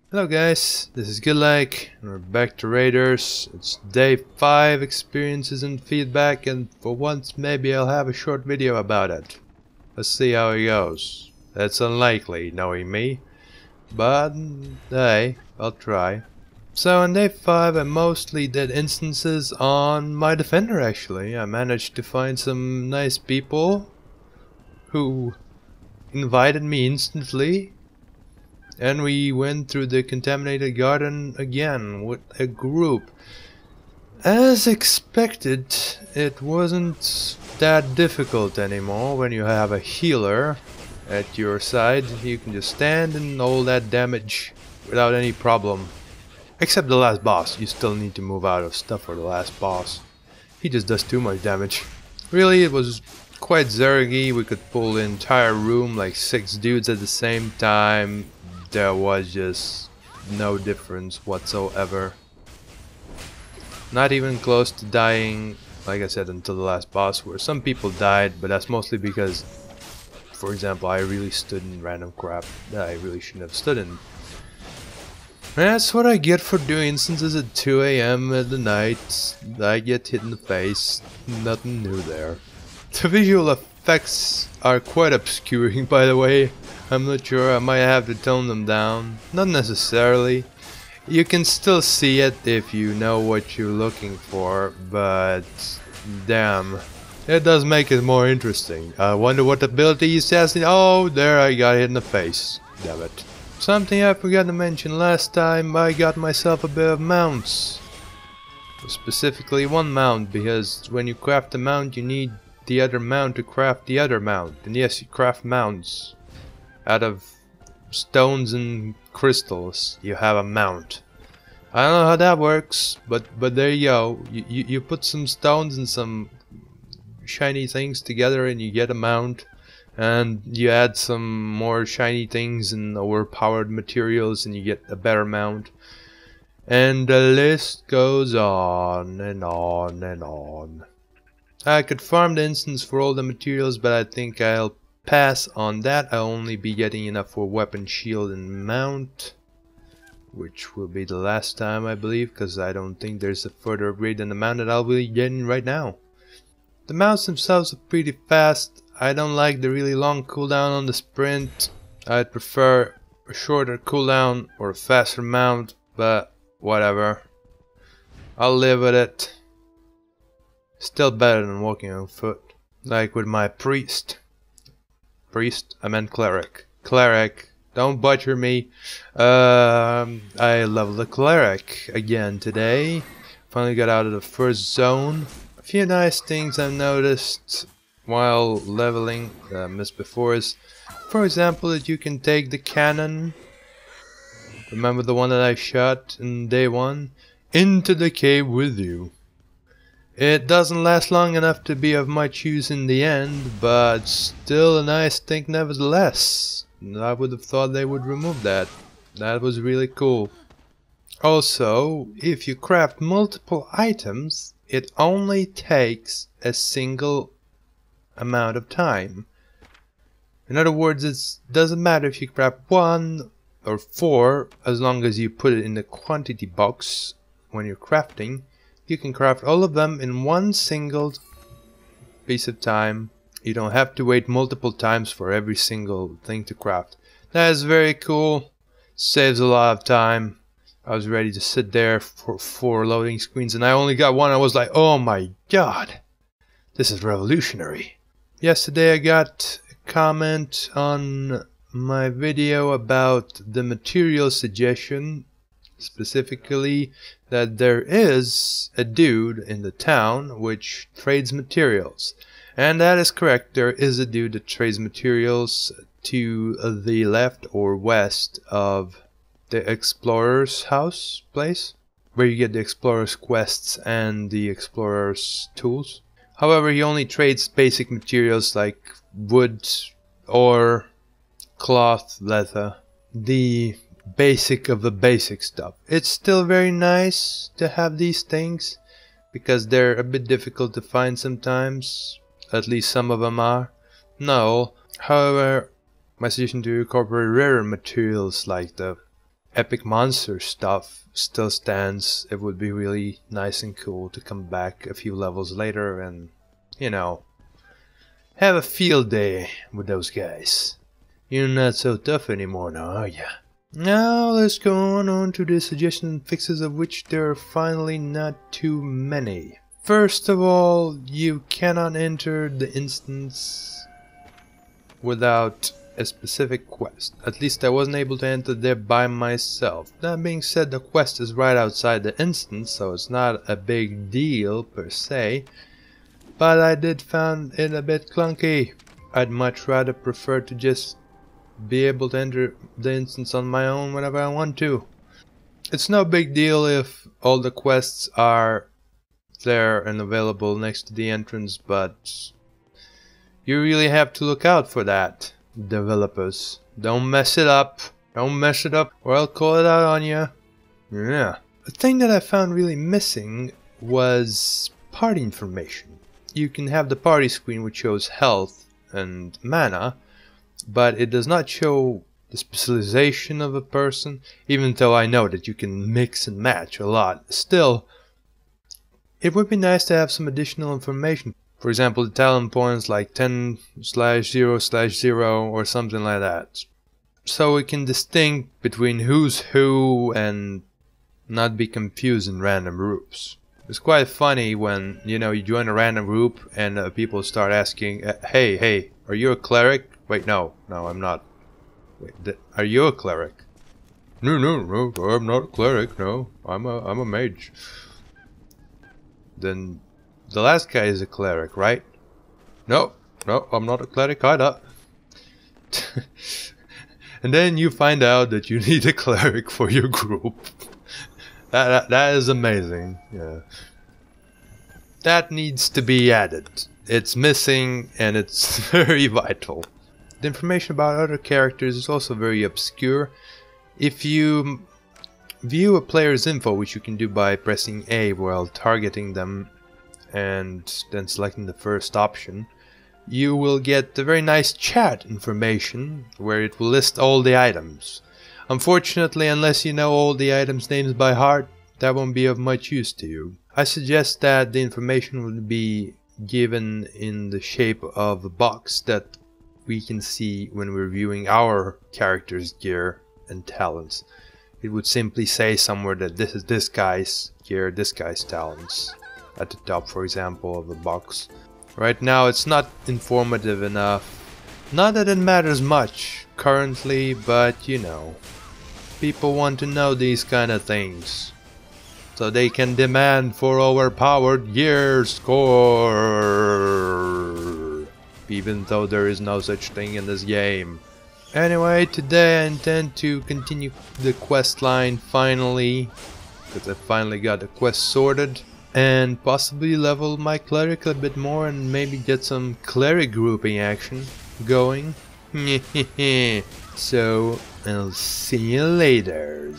Hello guys, this is Goodlike, and we're back to Raiders. It's day 5 experiences and feedback, and for once maybe I'll have a short video about it. Let's see how it goes. That's unlikely, knowing me, but hey, I'll try. So on day 5 I mostly did instances on my defender actually. I managed to find some nice people who invited me instantly. And we went through the contaminated garden again with a group. As expected, it wasn't that difficult anymore when you have a healer at your side. You can just stand and all that damage without any problem. Except the last boss. You still need to move out of stuff for the last boss. He just does too much damage. Really, it was quite zergy. We could pull the entire room, like 6 dudes at the same time. There was just no difference whatsoever. Not even close to dying, like I said, until the last boss, where some people died, but that's mostly because, for example, I really stood in random crap that I really shouldn't have stood in. And that's what I get for doing instances at 2 AM at the night. I get hit in the face. Nothing new there. The visual effects are quite obscuring, by the way. I'm not sure, I might have to tone them down. Not necessarily. You can still see it if you know what you're looking for, but damn. It does make it more interesting. I wonder what ability he says. Oh, there I got hit in the face. Damn it. Something I forgot to mention last time, I got myself a bit of mounts. Specifically one mount, because when you craft a mount you need the other mount to craft the other mount. And yes, you craft mounts. Out of stones and crystals, you have a mount. I don't know how that works, but there you go. You put some stones and some shiny things together and you get a mount. And you add some more shiny things and overpowered materials and you get a better mount. And the list goes on and on and on. I could farm the instance for all the materials, but I think I'll pass on that. I'll only be getting enough for weapon, shield and mount, which will be the last time I believe, because I don't think there's a further upgrade than the mount that I'll be getting right now. The mounts themselves are pretty fast. I don't like the really long cooldown on the sprint. I'd prefer a shorter cooldown or a faster mount, but whatever. I'll live with it. Still better than walking on foot, like with my priest. I meant cleric. Cleric. Don't butcher me. I leveled the cleric again today. Finally got out of the first zone. A few nice things I've noticed while leveling that I missed before is, for example, that you can take the cannon. Remember the one that I shot in day 1? Into the cave with you. It doesn't last long enough to be of much use in the end, but still a nice thing nevertheless. I would have thought they would remove that. That was really cool. Also, if you craft multiple items, it only takes a single amount of time. In other words, it doesn't matter if you craft 1 or 4, as long as you put it in the quantity box when you're crafting. You can craft all of them in one single piece of time. You don't have to wait multiple times for every single thing to craft. That is very cool. Saves a lot of time. I was ready to sit there for 4 loading screens and I only got 1. I was like, oh my god. This is revolutionary. Yesterday I got a comment on my video about the material suggestion. Specifically that there is a dude in the town which trades materials, and that is correct. There is a dude that trades materials to the left or west of the explorer's house place, where you get the explorer's quests and the explorer's tools. However, he only trades basic materials like wood, ore, cloth, leather, the basic of the basic stuff. It's still very nice to have these things because they're a bit difficult to find sometimes. At least some of them are. Not all. However, my suggestion to incorporate rarer materials like the epic monster stuff still stands. It would be really nice and cool to come back a few levels later and, you know, have a field day with those guys. You're not so tough anymore now, are ya? Now let's go on to the suggestions and fixes, of which there are finally not too many. First of all, you cannot enter the instance without a specific quest. At least I wasn't able to enter there by myself. That being said, the quest is right outside the instance, so it's not a big deal per se. But I did find it a bit clunky. I'd much rather prefer to just be able to enter the instance on my own whenever I want to. It's no big deal if all the quests are there and available next to the entrance, but you really have to look out for that, developers. Don't mess it up. Don't mess it up or I'll call it out on you. Yeah. The thing that I found really missing was party information. You can have the party screen which shows health and mana, but it does not show the specialization of a person, even though I know that you can mix and match a lot. Still, it would be nice to have some additional information. For example, the talent points like 10/0/0 or something like that. So we can distinguish between who's who and not be confused in random groups. It's quite funny when, you know, you join a random group and people start asking, hey, are you a cleric? Wait, no, I'm not. Wait, are you a cleric? No, I'm not a cleric, no, I'm a mage. Then the last guy is a cleric, right? No, I'm not a cleric either. And then you find out that you need a cleric for your group. That is amazing. Yeah. That needs to be added. It's missing and it's very vital. The information about other characters is also very obscure. If you view a player's info, which you can do by pressing A while targeting them and then selecting the first option, you will get the very nice chat information where it will list all the items. Unfortunately, unless you know all the items' names by heart, that won't be of much use to you. I suggest that the information would be given in the shape of a box that we can see when we're viewing our character's gear and talents. It would simply say somewhere that this is this guy's gear, this guy's talents, at the top, for example, of the box. Right now it's not informative enough. Not that it matters much currently, but you know, people want to know these kind of things so they can demand for overpowered gear score, even though there is no such thing in this game. Anyway, today I intend to continue the quest line finally, because I finally got the quest sorted, and possibly level my cleric a bit more and maybe get some cleric grouping action going. So, I'll see you later.